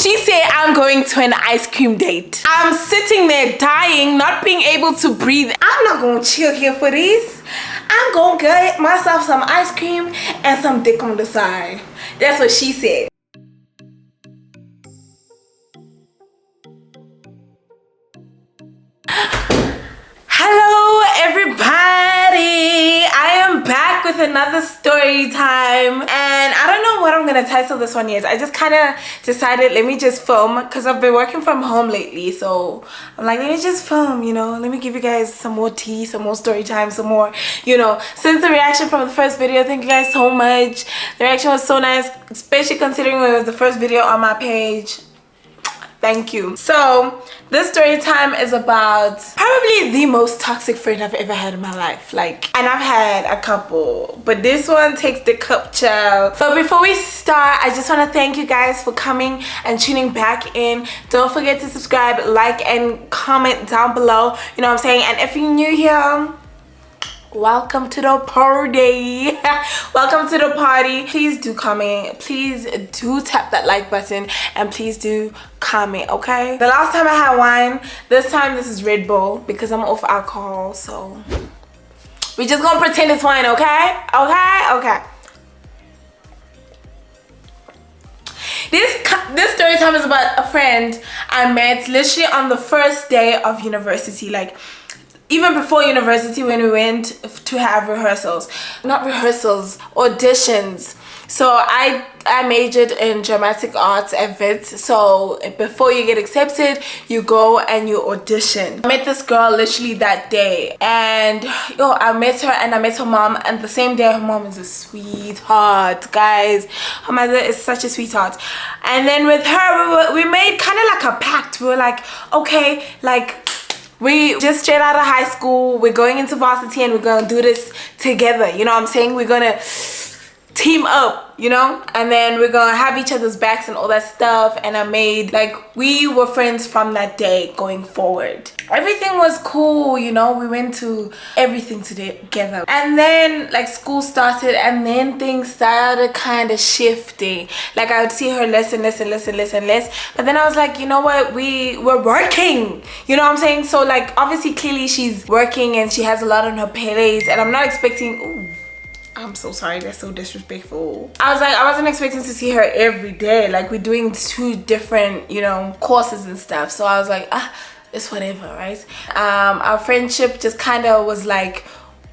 She said I'm going to an ice cream date. I'm sitting there dying, not being able to breathe. I'm not gonna chill here for this. I'm gonna get myself some ice cream and some dick on the side. That's what she said. Hello everybody, I am back with another story time, and I don't know what I'm gonna title this one yet. I just kind of decided, let me just film, because I've been working from home lately, so I'm like, let me just film, you know, let me give you guys some more tea, some more story time, some more, you know. Since the reaction from the first video, thank you guys so much. The reaction was so nice, especially considering it was the first video on my page. Thank you. So this story time is about probably the most toxic friend I've ever had in my life. Like, and I've had a couple, but this one takes the cup, child. But before we start, I just want to thank you guys for coming and tuning back in. Don't forget to subscribe, like, and comment down below, you know what I'm saying. And if you're new here, welcome to the party. Welcome to the party. Please do comment, please do tap that like button, and please do comment, okay? The last time I had wine, this time this is Red Bull because I'm off alcohol, so we just gonna pretend it's wine, okay? Okay. This story time is about a friend I met literally on the first day of university. Like, even before university, when we went to have auditions. So I majored in dramatic arts at Wits. So before you get accepted, you go and you audition. I met this girl literally that day, and I met her and I met her mom, and the same day. Her mom is a sweetheart, guys. Her mother is such a sweetheart. And then with her, we made kind of like a pact. We were like, okay, like, we just straight out of high school, we're going into varsity and we're gonna do this together, you know what I'm saying? We're gonna team up, you know, and then we're gonna have each other's backs and all that stuff. And I made, like, we were friends from that day going forward. Everything was cool, you know, we went to everything together. And then, like, school started, and then things started kind of shifting. Like, I would see her less. But then I was like, you know what, we're working, you know what I'm saying? So, like, obviously, clearly she's working and she has a lot on her plate, and I'm not expecting, ooh, I'm so sorry, that's so disrespectful. I was like, I wasn't expecting to see her every day. Like, we're doing two different, you know, courses and stuff. So I was like, it's whatever, right? Our friendship just kind of was like,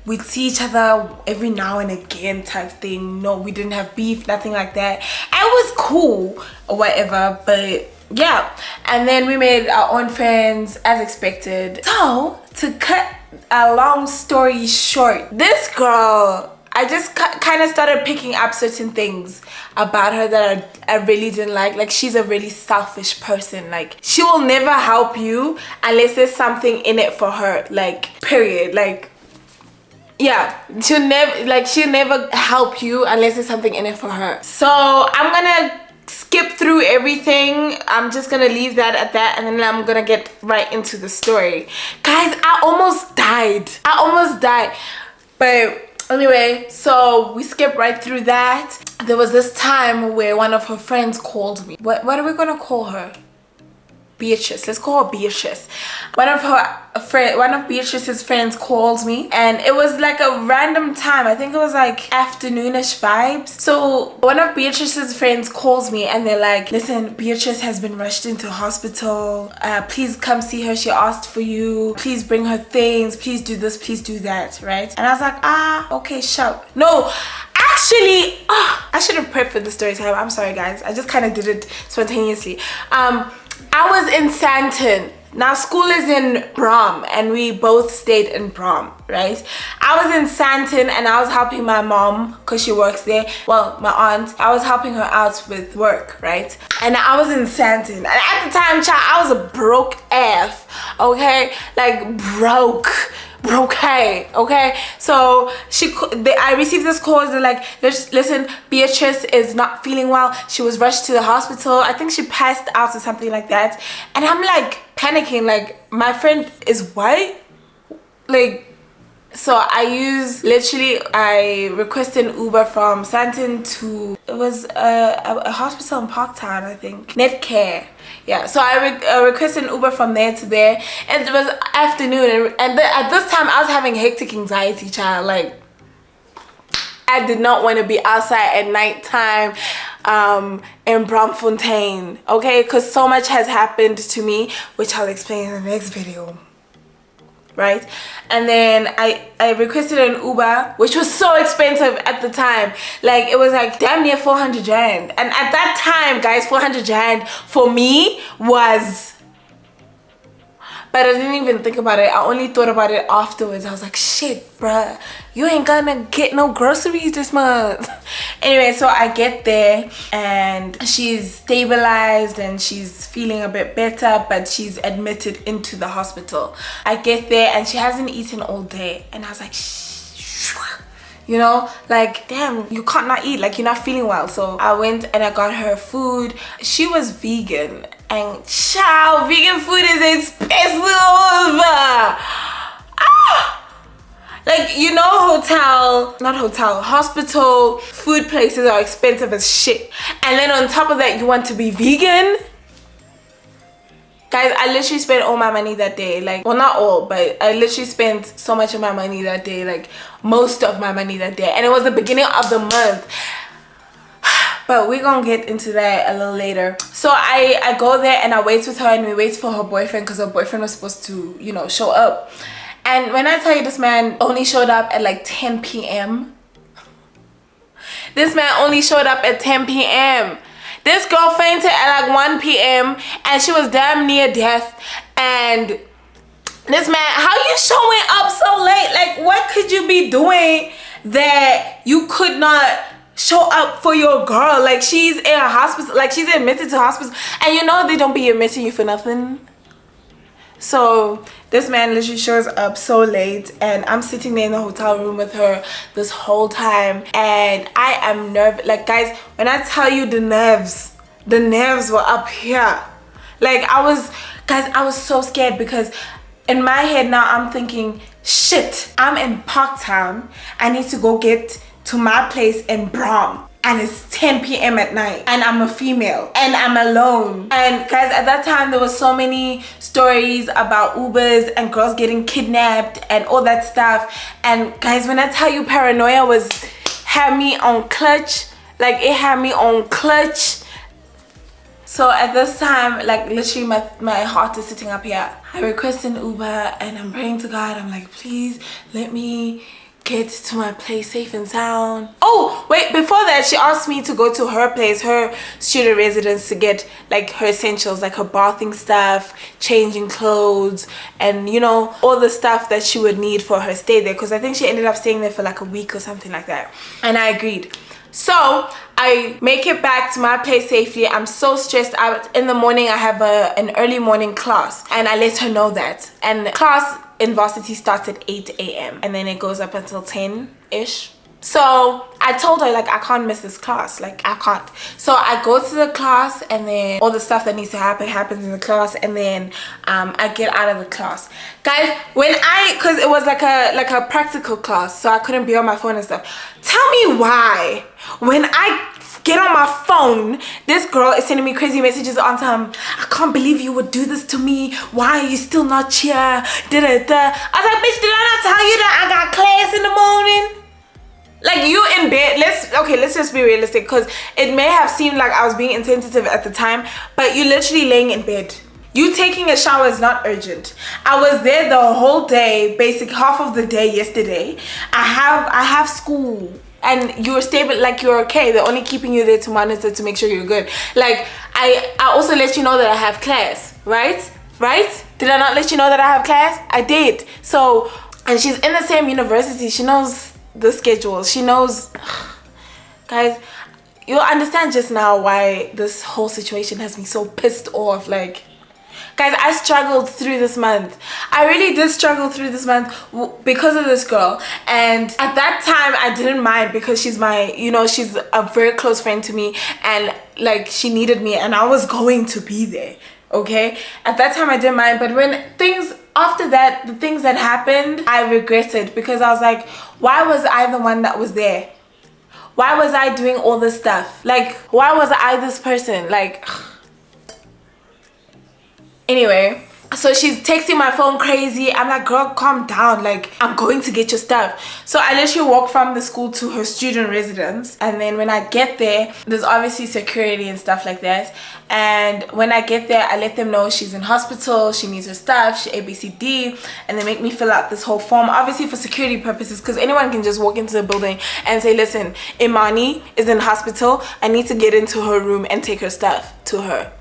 we'd see each other every now and again type thing. No, we didn't have beef, nothing like that. It was cool or whatever, but yeah. And then we made our own friends as expected. So to cut a long story short, this girl, I just kind of started picking up certain things about her that I really didn't like. Like, she's a really selfish person. Like, she will never help you unless there's something in it for her. Like, period. Like, yeah, she'll never help you unless there's something in it for her. So I'm gonna skip through everything. I'm just gonna leave that at that, and then I'm gonna get right into the story. Guys, I almost died. But anyway, so we skip right through that. There was this time where one of her friends called me. What are we gonna call her? Beatrice. Let's call her Beatrice. One of Beatrice's friends called me, and it was like a random time. I think it was like afternoonish vibes. So one of Beatrice's friends calls me, and they're like, listen, Beatrice has been rushed into hospital. Please come see her. She asked for you. Please bring her things. Please do this. Please do that. Right? And I was like, okay, sure. No, actually, I should have prepped for the story time. I'm sorry, guys. I just kind of did it spontaneously. I was in Sandton. Now, school is in Brom, and we both stayed in Brom, right? I was in Sandton, and I was helping my mom because she works there. Well, my aunt. I was helping her out with work, right? And I was in Sandton. And at the time, child, I was a broke F, okay? Like, broke. Okay, so I received this call. They're like, listen, Beatrice is not feeling well. She was rushed to the hospital. I think she passed out or something like that. And I'm like panicking, like, my friend is what? Like, So I requested an Uber from Santon to, it was a hospital in Parktown, I think, Netcare. Yeah, so I requested an Uber from there to there, and it was afternoon, and at this time I was having hectic anxiety, child. Like, I did not want to be outside at nighttime in Braamfontein, okay, because so much has happened to me, which I'll explain in the next video, right? And then I requested an Uber, which was so expensive at the time. Like, it was like damn near 400 rand, and at that time, guys, 400 rand for me was, but I didn't even think about it. I only thought about it afterwards. I was like, shit, bruh, you ain't gonna get no groceries this month. Anyway, so I get there and she's stabilized and she's feeling a bit better, but she's admitted into the hospital. I get there and she hasn't eaten all day, and I was like, you know, like, damn, you can't not eat, like, you're not feeling well. So I went and I got her food. She was vegan, and child, vegan food is expensive. Like, you know, hospital food places are expensive as shit, and then on top of that you want to be vegan. Guys, I literally spent all my money that day. Like, well, not all, but I literally spent so much of my money that day, like most of my money that day, and it was the beginning of the month. But we're gonna get into that a little later. So I go there and I wait with her, and we wait for her boyfriend, because her boyfriend was supposed to, you know, show up. And when I tell you, this man only showed up at like 10 p.m. This man only showed up at 10 p.m. This girl fainted at like 1 p.m. and she was damn near death. And this man, how you showing up so late? Like, what could you be doing that you could not show up for your girl? Like, she's in a hospital, like she's admitted to hospital, and you know they don't be admitting you for nothing. So this man literally shows up so late, and I'm sitting there in the hotel room with her this whole time, and I am nervous. Like, guys, when I tell you the nerves were up here. Like, I was so scared, because in my head now I'm thinking, shit, I'm in Parktown, I need to go get to my place in Braam, and it's 10 p.m. at night, and I'm a female and I'm alone. And guys, at that time there was so many stories about Ubers and girls getting kidnapped and all that stuff. And guys, when I tell you, paranoia had me on clutch. Like, it had me on clutch. So at this time, like, literally my heart is sitting up here. I request an Uber and I'm praying to God. I'm like, please let me get to my place safe and sound. Oh wait, before that, she asked me to go to her place, her student residence, to get like her essentials, like her bathing stuff, changing clothes, and you know, all the stuff that she would need for her stay there, because I think she ended up staying there for like a week or something like that. And I agreed. So I make it back to my place safely. I'm so stressed out. In the morning I have an early morning class, and I let her know that. And class in varsity starts at 8 a.m. and then it goes up until 10-ish. So I told her, like, I can't miss this class, like, I can't. So I go to the class, and then all the stuff that needs to happen happens in the class, and then I get out of the class. Guys, because it was like a practical class, so I couldn't be on my phone and stuff. Tell me why when I get on my phone, this girl is sending me crazy messages on time. I can't believe you would do this to me. Why are you still not here? Da, da, da. I was like, bitch, did I not tell you that I got class in the morning? Like, you in bed. Let's just be realistic, because it may have seemed like I was being insensitive at the time, but you're literally laying in bed. You taking a shower is not urgent. I was there the whole day, basic half of the day yesterday. I have school. And you're stable, like, you're okay. They're only keeping you there to monitor, to make sure you're good. Like, I also let you know that I have class, right? Did I not let you know that I have class? I did. So, and she's in the same university. She knows the schedule. She knows. Guys, you'll understand just now why this whole situation has me so pissed off. Like, guys, I struggled through this month. I really did struggle through this month because of this girl. And at that time, I didn't mind, because she's my, you know, she's a very close friend to me, and like, she needed me, and I was going to be there, okay? At that time, I didn't mind. But when things after that, the things that happened, I regretted, because I was like, why was I the one that was there? Why was I doing all this stuff? Like, why was I this person? Like, anyway, so she's texting my phone crazy. I'm like, girl, calm down. Like, I'm going to get your stuff. So I literally walk from the school to her student residence. And then when I get there, there's obviously security and stuff like that. And when I get there, I let them know she's in hospital, she needs her stuff, she ABCD, and they make me fill out this whole form, obviously for security purposes, because anyone can just walk into the building and say, listen, Imani is in hospital, I need to get into her room and take her stuff to her.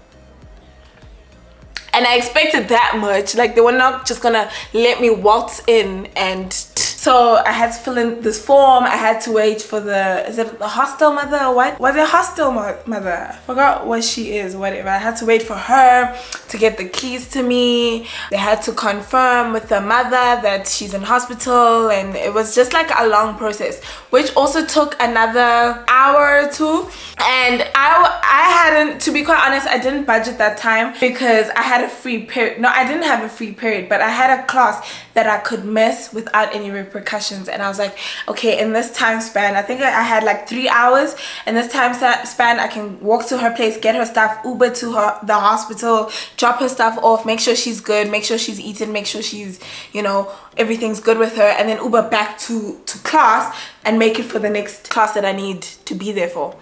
And I expected that much. Like, they were not just gonna let me waltz in. And so I had to fill in this form. I had to wait for is it the hostel mother or what? Was it hostel mother? I forgot what she is, whatever. I had to wait for her to get the keys to me. They had to confirm with the mother that she's in hospital, and it was just like a long process, which also took another hour or two. And I hadn't, to be quite honest, I didn't budget that time because I had a free period. No, I didn't have a free period, but I had a class that I could miss without any repercussions. And I was like, okay, in this time span, I think I had like 3 hours. In this time span, I can walk to her place, get her stuff, Uber to the hospital, drop her stuff off, make sure she's good, make sure she's eaten, make sure she's, you know, everything's good with her, and then Uber back to class and make it for the next class that I need to be there for.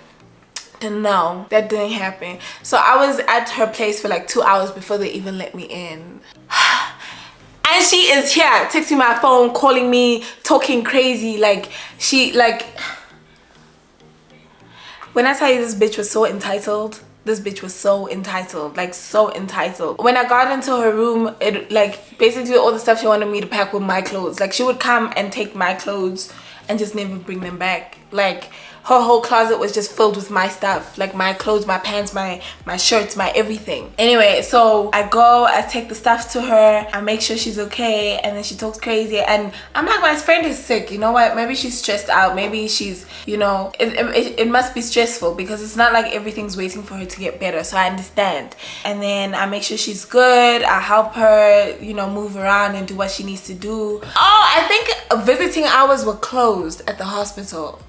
No, that didn't happen. So I was at her place for like 2 hours before they even let me in. And she is here texting my phone, calling me, talking crazy. Like, when I tell you this bitch was so entitled, this bitch was so entitled, like so entitled. When I got into her room, it like basically all the stuff she wanted me to pack with my clothes. Like, she would come and take my clothes and just never bring them back. Like, her whole closet was just filled with my stuff, like my clothes, my pants, my shirts, my everything. Anyway, so I go, I take the stuff to her, I make sure she's okay, and then she talks crazy, and I'm like, my friend is sick, you know what, maybe she's stressed out, maybe she's, you know, it must be stressful, because it's not like everything's waiting for her to get better. So I understand, and then I make sure she's good, I help her, you know, move around and do what she needs to do. Oh, I think visiting hours were closed at the hospital,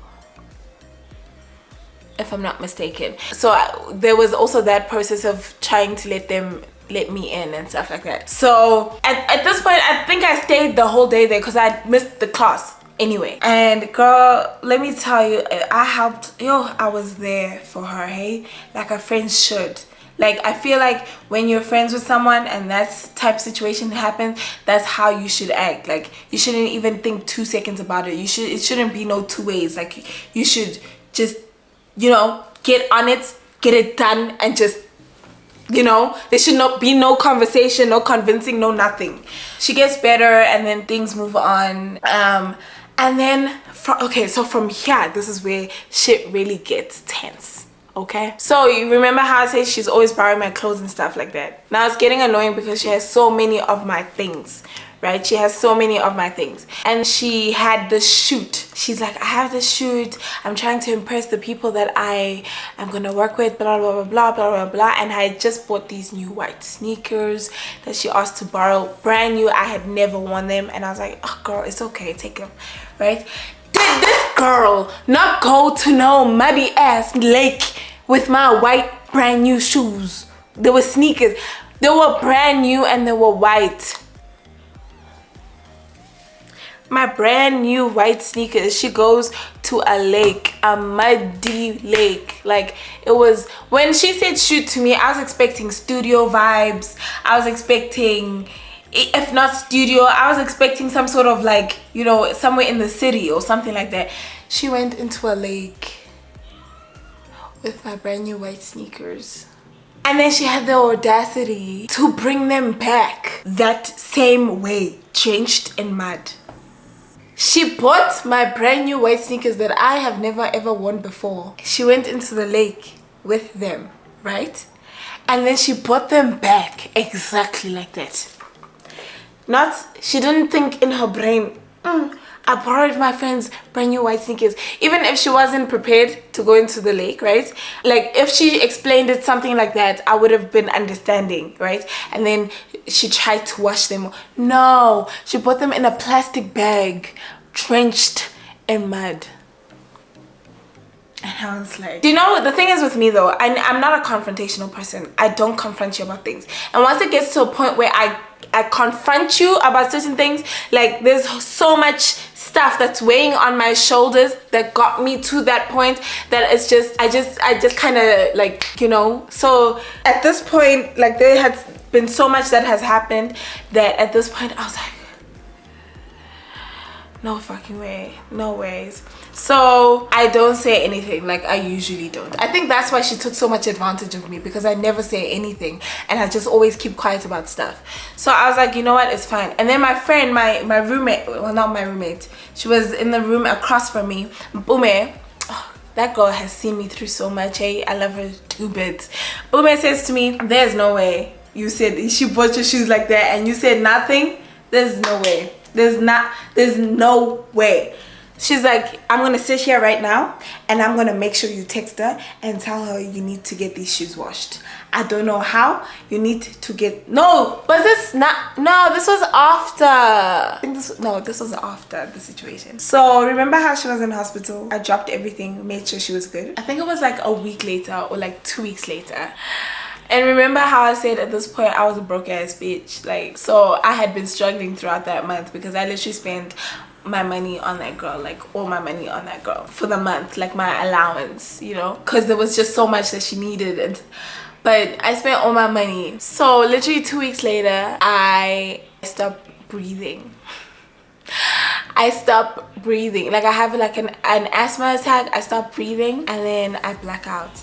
if I'm not mistaken. So there was also that process of trying to let me in and stuff like that. So at this point, I think I stayed the whole day there because I missed the class anyway. And girl, let me tell you, I helped, I was there for her, hey, like a friend should. Like, I feel like when you're friends with someone and that type of situation happens, that's how you should act. Like, you shouldn't even think 2 seconds about it. It shouldn't be no two ways. Like, you should just, you know, get on it, get it done, and just, you know, there should not be no conversation, no convincing, no nothing. She gets better, and then things move on. And then, so from here, this is where shit really gets tense. Okay, so you remember how I say she's always borrowing my clothes and stuff like that. Now it's getting annoying because she has so many of my things, right? She has so many of my things, and she had this shoot. She's like, I have this shoot, I'm trying to impress the people that I am gonna work with, blah blah blah blah blah blah blah. And I just bought these new white sneakers that she asked to borrow, brand new. I had never worn them, and I was like, oh girl, it's okay, take them, right? Did this girl not go to no muddy ass lake with my white brand new shoes? They were sneakers, they were brand new, and they were white. My brand new white sneakers. She goes to a lake, a muddy lake. Like, it was, when she said shoot to me, I was expecting studio vibes. I was expecting, if not studio, I was expecting some sort of, like, you know, somewhere in the city or something like that. She went into a lake with my brand new white sneakers, and then she had the audacity to bring them back that same way, drenched in mud. She bought my brand new white sneakers that I have never ever worn before. She went into the lake with them, right? And then she brought them back exactly like that. Not, she didn't think in her brain, I borrowed my friend's brand new white sneakers. Even if she wasn't prepared to go into the lake, right? Like if she explained it something like that, I would have been understanding, right? And then she tried to wash them. No, she put them in a plastic bag, drenched in mud. And I was like, you know, the thing is with me though, I'm not a confrontational person. I don't confront you about things. And once it gets to a point where I confront you about certain things, like there's so much stuff that's weighing on my shoulders that got me to that point that it's just, I just kind of like, you know. So at this point, like there has been so much that has happened that at this point I was like, no fucking way, no ways. So I don't say anything, like I usually don't. I think that's why she took so much advantage of me, because I never say anything and I just always keep quiet about stuff. So I was like, you know what, it's fine. And then my friend, my roommate, well not my roommate, she was in the room across from me, Bume. Oh, that girl has seen me through so much, hey, I love her 2 bits. Bume says to me, there's no way you said she bought your shoes like that and you said nothing. There's no way. There's no way. She's like, I'm gonna sit here right now and I'm gonna make sure you text her and tell her you need to get these shoes washed. I don't know how. You need to get, no, but this not, no, this was after. I think this was after the situation. So remember how she was in hospital? I dropped everything, made sure she was good. I think it was like a week later or like 2 weeks later. And remember how I said at this point I was a broke ass bitch, like, so I had been struggling throughout that month because I literally spent my money on that girl, like all my money on that girl for the month, like my allowance, you know, because there was just so much that she needed. And but I spent all my money. So literally 2 weeks later I stopped breathing. I stopped breathing, like I have like an asthma attack. I stopped breathing and then I black out.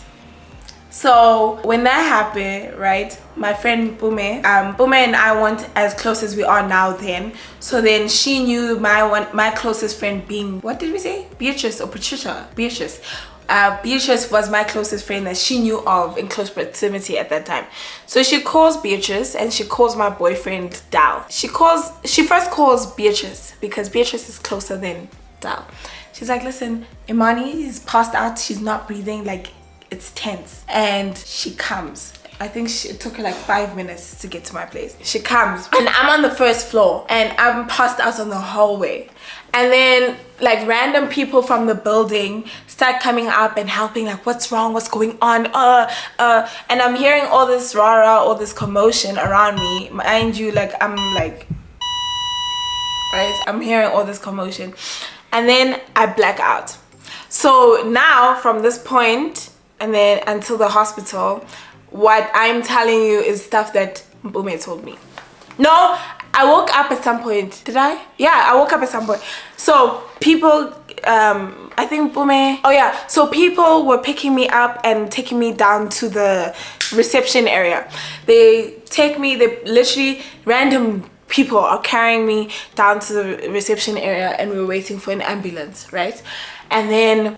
So when that happened, right, my friend Bume and I weren't as close as we are now then. So then she knew my closest friend being, what did we say? Beatrice or Patricia? Beatrice. Beatrice was my closest friend that she knew of in close proximity at that time. So she calls Beatrice and she calls my boyfriend Dal. She first calls Beatrice because Beatrice is closer than Dal. She's like, listen, Imani is passed out. She's not breathing, like, it's tense. And she comes. I think it took her like 5 minutes to get to my place. She comes and I'm on the first floor and I'm passed out on the hallway. And then like random people from the building start coming up and helping, like, what's wrong, what's going on, and I'm hearing all this rah-rah, all this commotion around me. Mind you, like I'm like, right, I'm hearing all this commotion and then I black out. So now from this point and then until the hospital, what I'm telling you is stuff that Bume told me. No, I woke up at some point. Did I? Yeah, I woke up at some point. So people, I think Bume, oh yeah, so people were picking me up and taking me down to the reception area. They literally, random people are carrying me down to the reception area and we were waiting for an ambulance, right? And then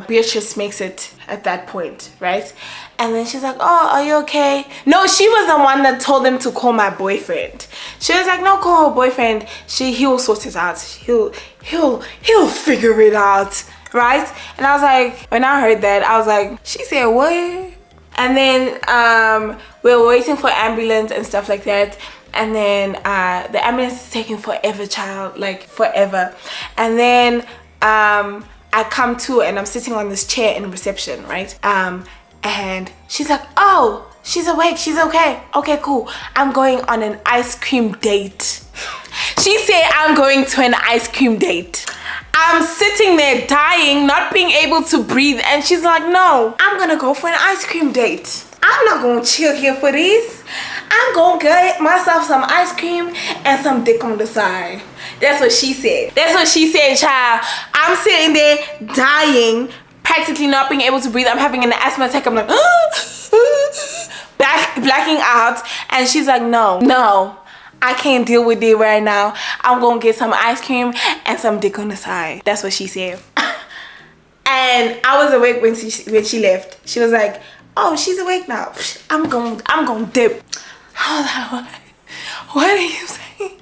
Beatrice makes it at that point, right? And then she's like, oh, are you okay? No, she was the one that told them to call my boyfriend. She was like, no, call her boyfriend. He'll sort it out. He'll figure it out, right? And I was like, when I heard that, I was like, she said what? And then we were waiting for ambulance and stuff like that. And then the ambulance is taking forever, child, like forever. And then I come to and I'm sitting on this chair in reception, right? And she's like, oh, she's awake, she's okay. Okay, cool. I'm going on an ice cream date. She said I'm going to an ice cream date. I'm sitting there dying, not being able to breathe. And she's like, no, I'm gonna go for an ice cream date. I'm not gonna chill here for this. I'm gonna get myself some ice cream and some dick on the side. That's what she said. That's what she said, child. I'm sitting there dying, practically not being able to breathe. I'm having an asthma attack. I'm like, blacking out. And she's like, no, I can't deal with it right now. I'm gonna get some ice cream and some dick on the side. That's what she said. And I was awake when she left. She was like, oh, she's awake now. I'm gonna dip. I was like, what are you saying?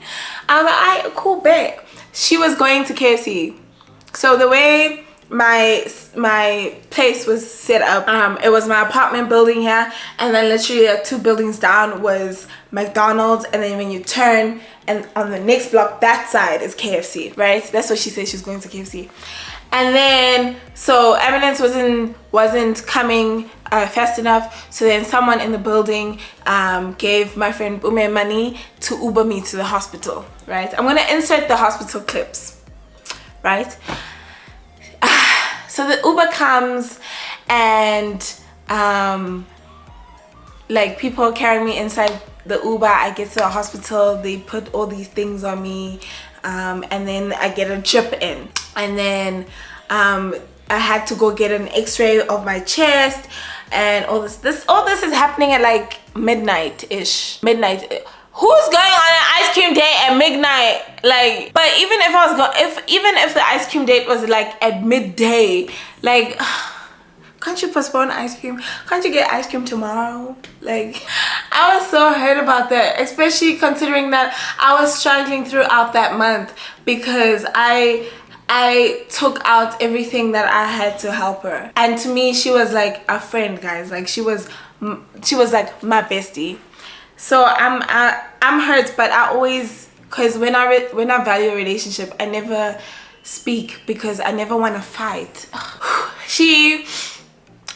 I was like, alright, cool, bet. she was going to KFC. So the way my place was set up, it was my apartment building here, and then literally 2 buildings down was McDonald's, and then when you turn and on the next block that side is KFC, right? That's what she said, she was going to KFC. And then so ambulance wasn't coming fast enough, so then someone in the building gave my friend Ume money to Uber me to the hospital, right? I'm gonna insert the hospital clips, right? So the Uber comes, and like people carry me inside the Uber. I get to the hospital, they put all these things on me, and then I get a drip in, and then I had to go get an x-ray of my chest, and all this is happening at like midnight-ish. Who's going on an ice cream date at midnight? Like, but even if I was even if the ice cream date was like at midday, like, can't you postpone ice cream? Can't you get ice cream tomorrow? Like, I was so hurt about that, especially considering that I was struggling throughout that month because I took out everything that I had to help her. And to me, she was like a friend, guys. Like, she was like my bestie. So I'm hurt, but I always, because when I value a relationship, I never speak because I never want to fight.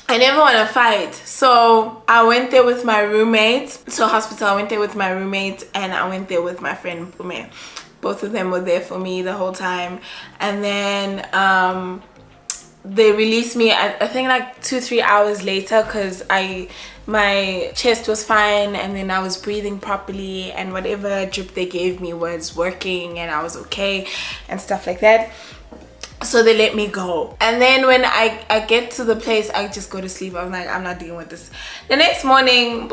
I never want to fight. So I went there with my roommate. So hospital, I went there with my roommate, and I went there with my friend Pume. Both of them were there for me the whole time. And then they released me, I think like 2-3 hours later, because my chest was fine, and then I was breathing properly, and whatever drip they gave me was working, and I was okay and stuff like that. So they let me go. And then when I get to the place, I just go to sleep. I'm like, I'm not dealing with this. The next morning,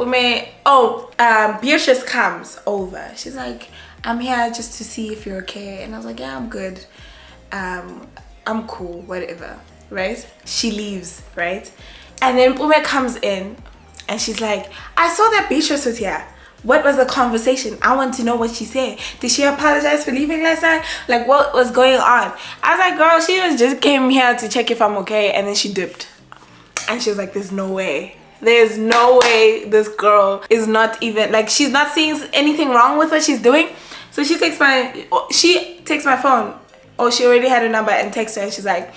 Beatrice comes over. She's like, I'm here just to see if you're okay. And I was like, yeah, I'm good. I'm cool, whatever, right? She leaves, right? And then Pume comes in, and she's like, I saw that Beatrice was here. What was the conversation? I want to know what she said. Did she apologize for leaving last night? Like, what was going on? I was like, girl, she just came here to check if I'm okay, and then she dipped. And she was like, there's no way. There's no way this girl is not even, like, she's not seeing anything wrong with what she's doing. So she takes my phone. Oh, she already had a number, and texts her, and she's like,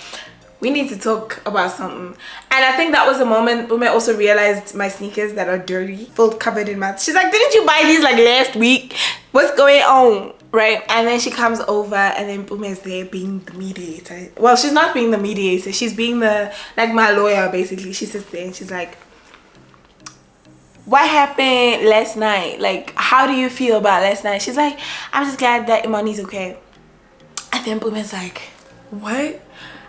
we need to talk about something. And I think that was the moment Ume also realized my sneakers that are dirty, covered in mud. She's like, didn't you buy these like last week? What's going on? Right? And then she comes over, and then Ume is there being the mediator. Well, she's not being the mediator. She's being the, like, my lawyer, basically. She sits there and she's like, what happened last night? Like, how do you feel about last night? She's like, I'm just glad that Imani's okay. And then Ume's like, what?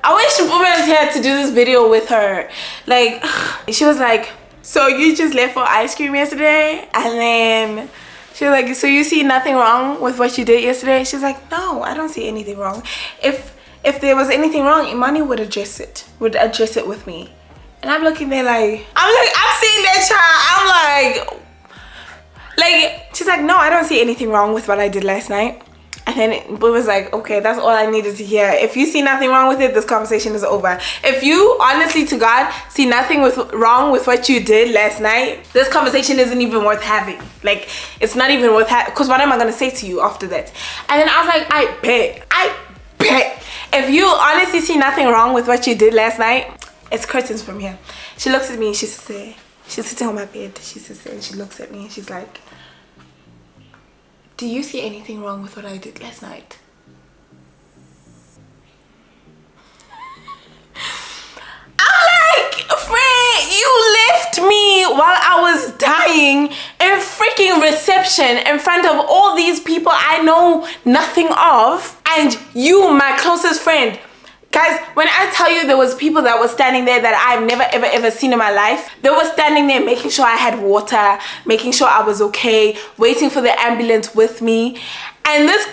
I wish Pume was here to do this video with her. Like, she was like, so you just left for ice cream yesterday? And then she was like, so you see nothing wrong with what you did yesterday? She's like, no, I don't see anything wrong. If there was anything wrong, Imani would address it with me. And I'm looking there like, I'm seeing that child. I'm like, she's like, no, I don't see anything wrong with what I did last night. And then it was like, okay, that's all I needed to hear. If you see nothing wrong with it, this conversation is over. If you, honestly to God, see nothing wrong with what you did last night, this conversation isn't even worth having. Like, it's not even worth having, because what am I going to say to you after that? And then I was like, I bet. If you honestly see nothing wrong with what you did last night, it's curtains from here. She looks at me, she's sitting on my bed. She sits there and she looks at me and she's like, do you see anything wrong with what I did last night? I'm like, friend, you left me while I was dying in freaking reception in front of all these people I know nothing of, and you, my closest friend. Guys, when I tell you there was people that were standing there that I've never ever seen in my life, they were standing there making sure I had water, making sure I was okay, waiting for the ambulance with me. And this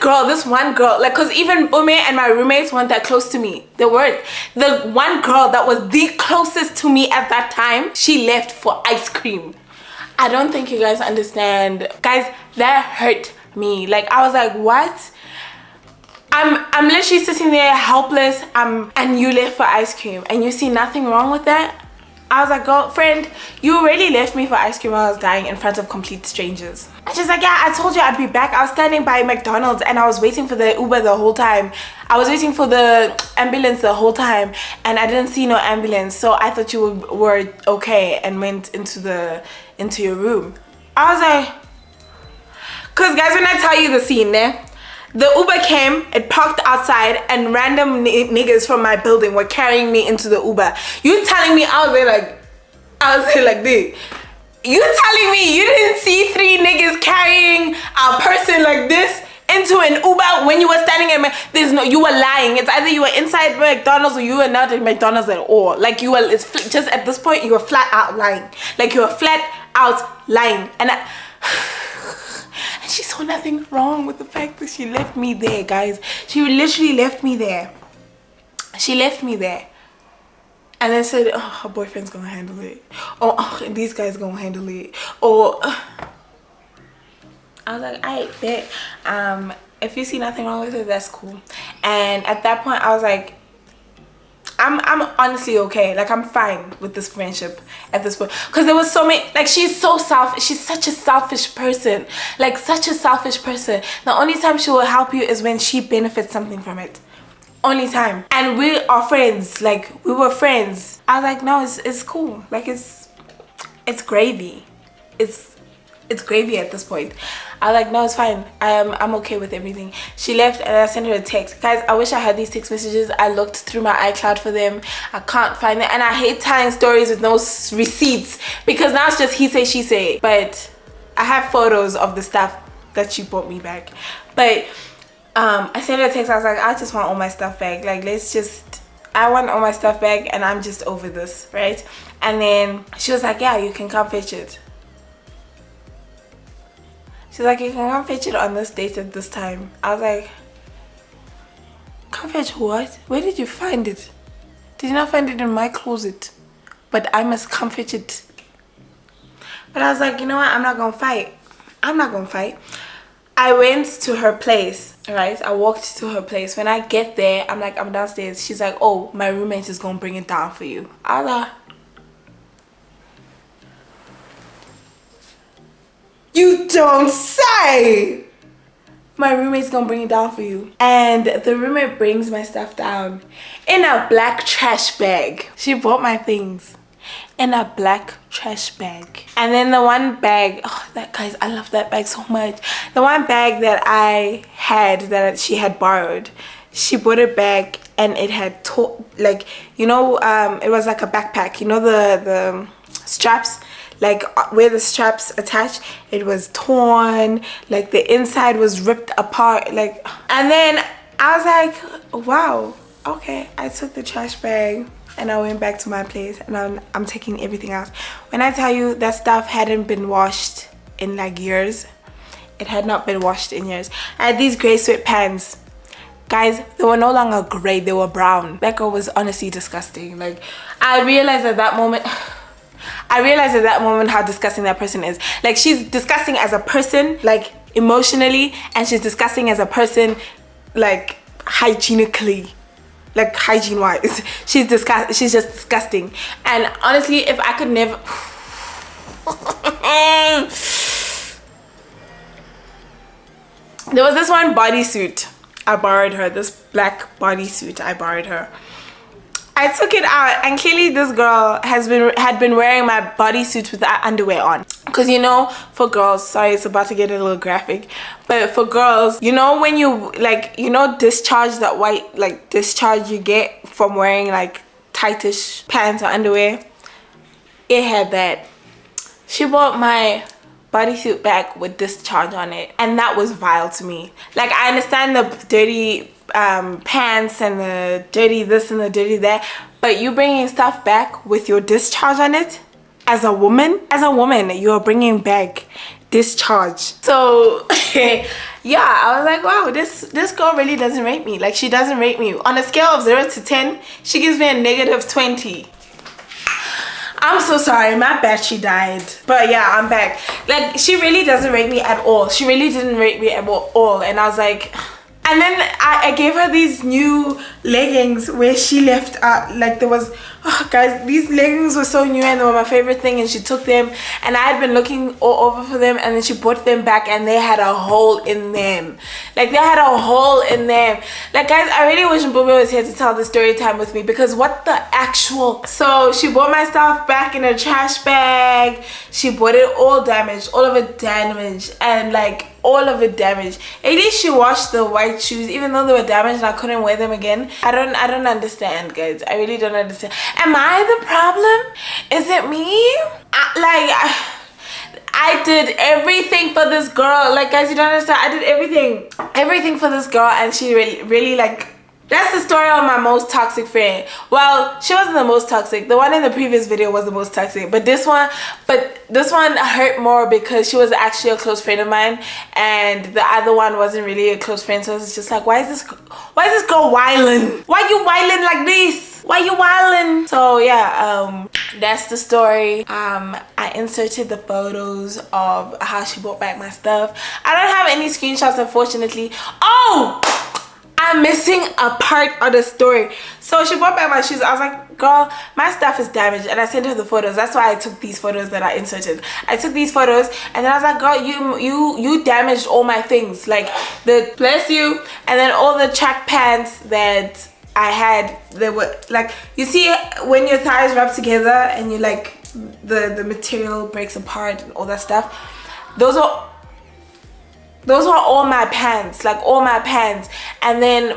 one girl, like, cause even Ume and my roommates weren't that close to me. They weren't. The one girl that was the closest to me at that time, she left for ice cream. I don't think you guys understand. Guys, that hurt me. Like, I was like, what? I'm literally sitting there helpless, and you left for ice cream and you see nothing wrong with that. I was like, girlfriend, you already left me for ice cream while I was dying in front of complete strangers. And she's like, yeah, I told you I'd be back. I was standing by McDonald's and I was waiting for the Uber the whole time. I was waiting for the ambulance the whole time and I didn't see no ambulance. So I thought you were okay and went into your room. I was like, cause guys, when I tell you the scene there, the Uber came, it parked outside, and random niggas from my building were carrying me into the Uber. You telling me I was there like this? You telling me you didn't see 3 niggas carrying a person like this into an Uber when you were standing at you were lying. It's either you were inside McDonald's or you were not at McDonald's at all. Like you were, just at this point, you were flat out lying. Like you were flat out lying. And she saw nothing wrong with the fact that she left me there, guys. She literally left me there. She left me there. And then said, oh, her boyfriend's gonna handle it. Or, oh, these guys gonna handle it. Or, I was like, I bet. If you see nothing wrong with it, that's cool. And at that point, I was like, I'm honestly okay. Like, I'm fine with this friendship at this point. Because there was so many, like, she's such a selfish person. Like, such a selfish person. The only time she will help you is when she benefits something from it. Only time. And we are friends. Like, we were friends. I was like, no, it's cool. Like, it's gravy. It's gravy at this point. I was like, no, it's fine. I'm okay with everything. She left and I sent her a text. Guys, I wish I had these text messages. I looked through my iCloud for them. I can't find them. And I hate telling stories with no receipts because now it's just he say, she say. But I have photos of the stuff that she brought me back. But I sent her a text. I was like, I just want all my stuff back. Like, I want all my stuff back and I'm just over this, right? And then she was like, yeah, you can come fetch it. She's like, you can come fetch it on this date at this time. I was like, come fetch what? Where did you find it? Did you not find it in my closet? But I must come fetch it. But I was like, you know what? I'm not gonna fight. I'm not gonna fight. I went to her place, right? I walked to her place. When I get there, I'm like, I'm downstairs. She's like, oh, my roommate is gonna bring it down for you. I was like, you don't say! My roommate's gonna bring it down for you. And the roommate brings my stuff down in a black trash bag. She bought my things in a black trash bag. And then the one bag, oh, that, guys, I love that bag so much. The one bag that I had, that she had borrowed, she bought it back and it had, like, you know, it was like a backpack. You know the straps? Like where the straps attach, it was torn, like the inside was ripped apart, like. And then I was like, wow, okay. I took the trash bag and I went back to my place and I'm taking everything out. When I tell you that stuff hadn't been washed in like years, it had not been washed in years. I had these gray sweatpants. Guys, they were no longer gray, they were brown. That girl was honestly disgusting. Like, I realized at that moment how disgusting that person is. Like, she's disgusting as a person, like emotionally, and she's disgusting as a person, like hygienically, like hygiene wise. She's just disgusting. And honestly, if I could never there was this one bodysuit I borrowed her, this black bodysuit I borrowed her. I took it out and clearly this girl had been wearing my bodysuit with that underwear on. Because, you know, for girls, sorry, it's about to get a little graphic, but for girls, you know, when you, like, you know, discharge, that white, like, discharge you get from wearing, like, tightish pants or underwear? It had that. She bought my bodysuit back with discharge on it, and that was vile to me. Like, I understand the dirty pants and the dirty this and the dirty that, but you bringing stuff back with your discharge on it, as a woman you're bringing back discharge. So yeah, I was like, wow, this girl really doesn't rate me. Like, she doesn't rate me. On a scale of 0 to 10, she gives me a -20. I'm so sorry, my battery died. But yeah, I'm back. Like, she really doesn't rate me at all. She really didn't rate me at all. And I was like, And then I gave her these new leggings where she left out, like there was, oh guys, these leggings were so new and they were my favorite thing, and she took them and I had been looking all over for them, and then she brought them back and they had a hole in them. Like they had a hole in them. Like guys, I really wish Mbube was here to tell the story time with me, because what the actual. So she brought my stuff back in a trash bag. She brought it all damaged, all of it damaged, and like all of it damaged. At least she washed the white shoes, even though they were damaged and I couldn't wear them again. I don't understand, guys. I really don't understand. Am I the problem? Is it me? I did everything for this girl. Like guys, you don't understand. I did everything for this girl, and she really like. That's the story of my most toxic friend. Well, she wasn't the most toxic. The one in the previous video was the most toxic. But this one hurt more because she was actually a close friend of mine, and the other one wasn't really a close friend. So it's just like, why is this girl wildin'? Why you wildin' like this? Why you wildin'? So yeah, that's the story. I inserted the photos of how she brought back my stuff. I don't have any screenshots, unfortunately. Oh! I'm missing a part of the story. So she brought back my shoes. I was like, girl, my stuff is damaged, and I sent her the photos. That's why I took these photos that I inserted. I took these photos, and then I was like, girl, you damaged all my things, like the bless you, and then all the track pants that I had. They were like, you see when your thighs rub together and you like the material breaks apart and all that stuff. Those were all my pants, like all my pants. And then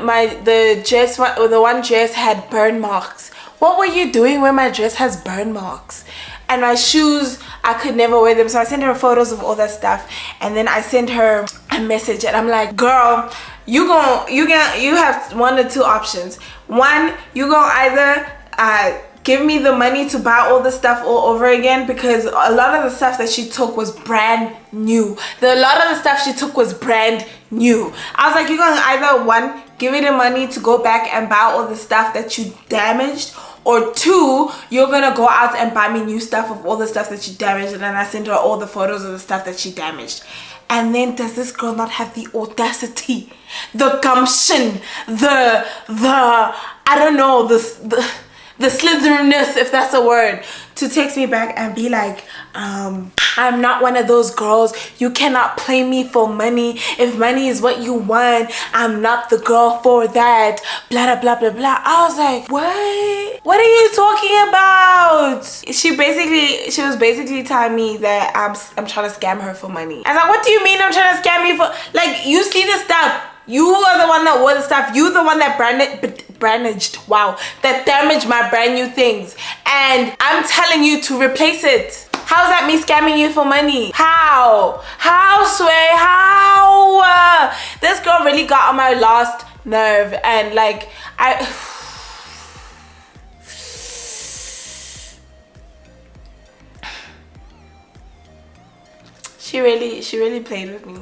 the one dress had burn marks. What were you doing when my dress has burn marks? And my shoes, I could never wear them. So I sent her photos of all that stuff, and then I sent her a message, and I'm like, girl, you have one or two options. One, you gonna either give me the money to buy all the stuff all over again, because a lot of the stuff that she took was brand new. A lot of the stuff she took was brand new. I was like, you're gonna either one, give me the money to go back and buy all the stuff that you damaged, or two, you're gonna go out and buy me new stuff of all the stuff that you damaged. And then I sent her all the photos of the stuff that she damaged. And then does this girl not have the audacity, the gumption, the I don't know, the slitheriness, if that's a word, to text me back and be like, I'm not one of those girls. You cannot play me for money. If money is what you want, I'm not the girl for that. Blah, blah, blah, blah. I was like, what? What are you talking about? She was basically telling me that I'm trying to scam her for money. I was like, what do you mean I'm trying to scam you for? Like, you see the stuff. You are the one that wore the stuff. You the one that that damaged my brand new things, and I'm telling you to replace it. How's that me scamming you for money? How Sway? How? This girl really got on my last nerve, and like she really played with me.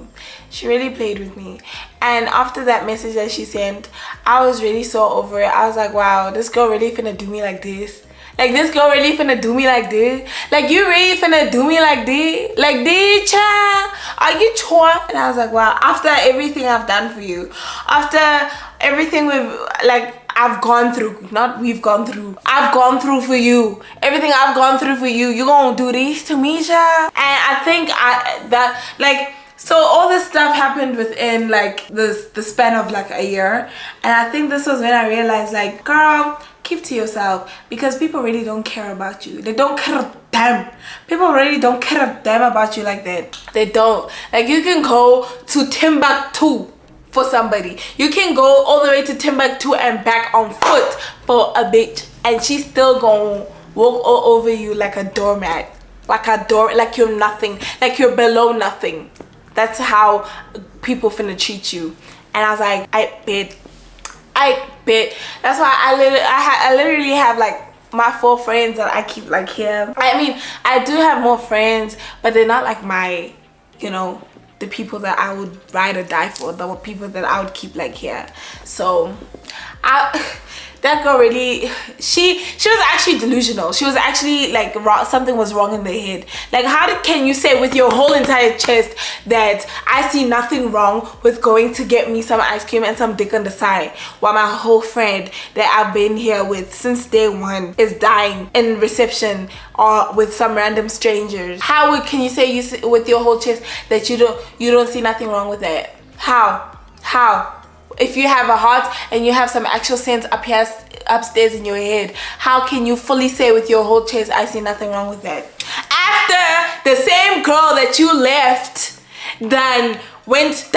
She really played with me. And after that message that she sent, I was really so over it. I was like, wow, this girl really finna do me like this. Like, this girl really finna do me like this. Like, you really finna do me like this. Like this, child. Are you sure? And I was like, wow, after everything I've done for you, after everything I've gone through, I've gone through for you. Everything I've gone through for you, you gonna do this to me, child? And I think so all this stuff happened within like the span of like a year, and I think this was when I realized, like, girl, keep to yourself, because people really don't care about you. They don't care a damn. People really don't care a damn about you like that. They don't. Like, you can go to Timbuktu for somebody. You can go all the way to Timbuktu and back on foot for a bitch, and she's still gonna walk all over you like a doormat, like you're nothing, like you're below nothing. That's how people finna treat you. And I was like, I bet. That's why I literally have like my 4 friends that I keep like here. I mean, I do have more friends, but they're not like my, you know, the people that I would ride or die for, the people that I would keep like here. So that girl really, she was actually delusional. She was actually like something was wrong in the head. Like, can you say with your whole entire chest that I see nothing wrong with going to get me some ice cream and some dick on the side, while my whole friend that I've been here with since day one is dying in reception or with some random strangers? Can you say with your whole chest that you don't see nothing wrong with that? How? If you have a heart and you have some actual sense upstairs in your head, how can you fully say with your whole chest, I see nothing wrong with that? After the same girl that you left then went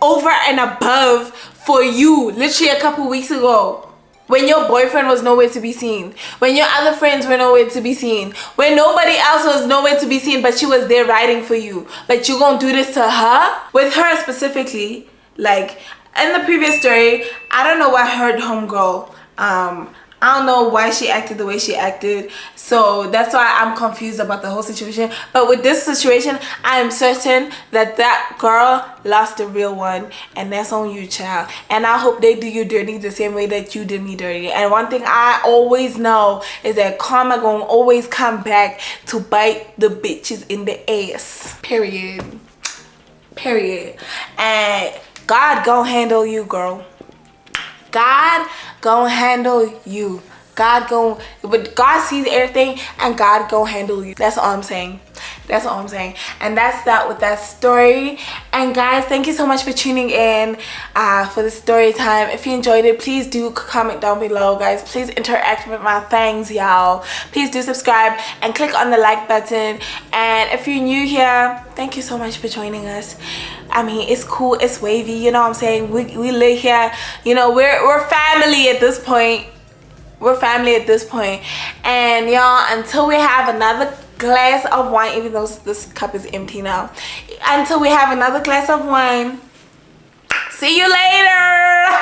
over and above for you literally a couple weeks ago, when your boyfriend was nowhere to be seen, when your other friends were nowhere to be seen, when nobody else was nowhere to be seen, but she was there riding for you, but you gonna do this to her? With her specifically, like in the previous story, I don't know why her homegirl, I don't know why she acted the way she acted, so that's why I'm confused about the whole situation. But with this situation, I am certain that that girl lost the real one, and that's on you, child. And I hope they do you dirty the same way that you did me dirty. And one thing I always know is that karma gonna always come back to bite the bitches in the ass. Period. And God gonna handle you, girl. God gonna handle you. But God sees everything, and God gonna handle you. That's all I'm saying. And that's that with that story. And guys, thank you so much for tuning in for the story time. If you enjoyed it, please do comment down below, guys. Please interact with my things, y'all. Please do subscribe and click on the like button. And if you're new here, thank you so much for joining us. I mean, it's cool, it's wavy, you know what I'm saying? We live here, you know, we're family at this point. And y'all, until we have another glass of wine, even though this cup is empty now, until we have another glass of wine, see you later.